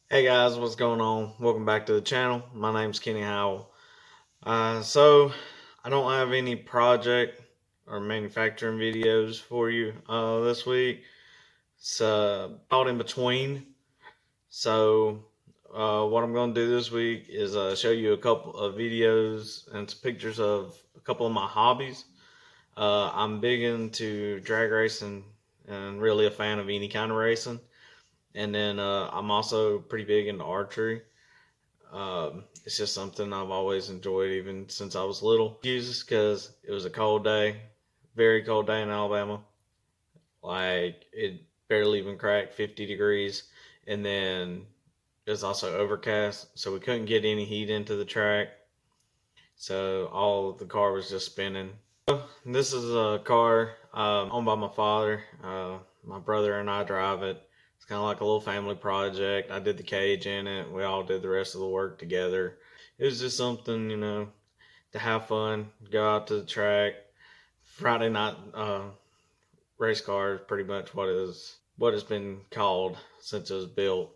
Hey guys, what's going on? Welcome back to the channel. My name's Kenny Howell. So I don't have any project or manufacturing videos for you this week. It's out in between. So what I'm going to do this week is show you a couple of videos and some pictures of a couple of my hobbies. I'm big into drag racing and really a fan of any kind of racing. And then I'm also pretty big into archery. It's just something I've always enjoyed, even since I was little. Just because it was a cold day, very cold day in Alabama. Like it barely even cracked 50 degrees, and then it was also overcast, so we couldn't get any heat into the track. So all of the car was just spinning. This is a car owned by my father. My brother and I drive it. It's kind of like a little family project. I did the cage in it. We all did the rest of the work together. It was just something, to have fun, go out to the track. Friday night race car is pretty much what it's been called since it was built.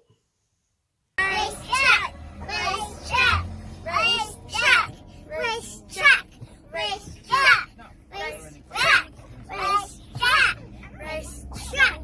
Race track, race track, race track, race track, race track, race track, race track, race track.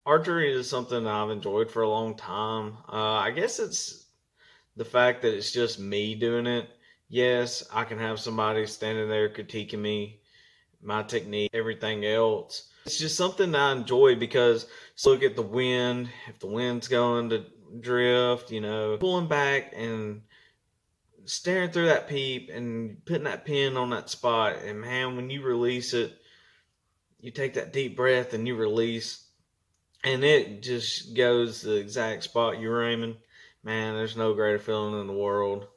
archery is something that I've enjoyed for a long time. I guess it's the fact that it's just me doing it. Yes, I can have somebody standing there critiquing me, my technique, everything else. It's just something that I enjoy because look at the wind. If the wind's going to drift, pulling back and staring through that peep and putting that pin on that spot. And man, when you release it, you take that deep breath and you release, and it just goes to the exact spot you're aiming. Man, there's no greater feeling in the world.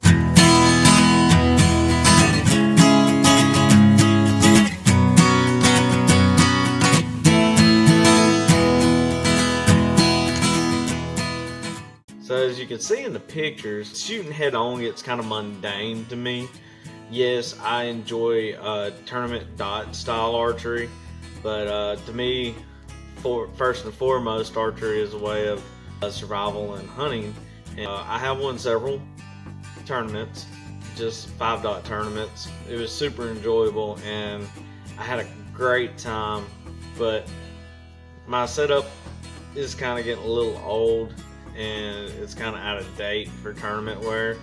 So as you can see in the pictures, shooting head on gets kind of mundane to me. Yes, I enjoy tournament dot style archery, but to me, first and foremost, archery is a way of survival and hunting. And, I have won several tournaments, just 5 dot tournaments. It was super enjoyable and I had a great time, but my setup is kind of getting a little old and it's kind of out of date for tournament wear.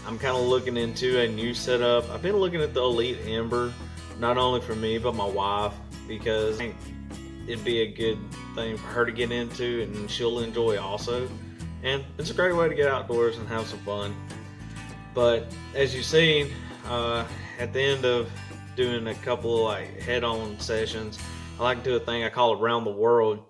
I'm kind of looking into a new setup. I've been looking at the Elite Ember, not only for me but my wife, because I think it'd be a good thing for her to get into and she'll enjoy also. And it's a great way to get outdoors and have some fun. But as you see, at the end of doing a couple of like head-on sessions, I like to do a thing I call around the world.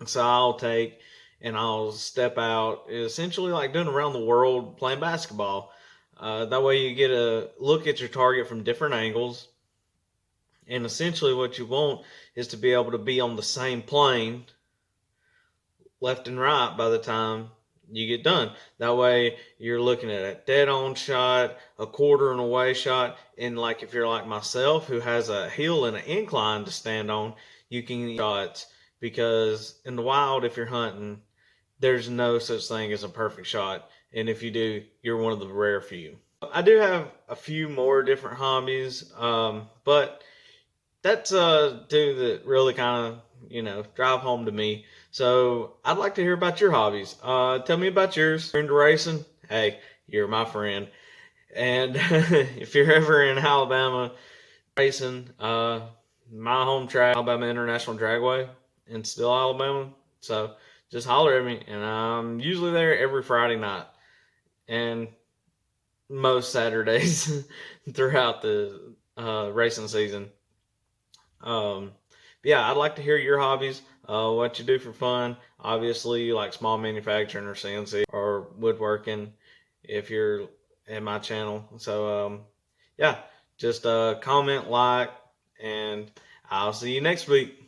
So I'll take and I'll step out, essentially like doing around the world playing basketball. That way you get a look at your target from different angles. And essentially what you want is to be able to be on the same plane, left and right, by the time you get done. That way you're looking at a dead on shot, a quarter and away shot, and like if you're like myself who has a hill and an incline to stand on, you can shots, because in the wild, if you're hunting, there's no such thing as a perfect shot, and if you do, you're one of the rare few. I do have a few more different hobbies, but that's two that really kind of drive home to me. So I'd like to hear about your hobbies. Tell me about yours. If you're into racing, hey, you're my friend. And if you're ever in Alabama racing, my home track, Alabama International Dragway in Still, Alabama. So just holler at me, and I'm usually there every Friday night and most Saturdays throughout the racing season. But yeah, I'd like to hear your hobbies, what you do for fun. Obviously, like small manufacturing or CNC or woodworking, if you're in my channel. So yeah, just comment, like, and I'll see you next week.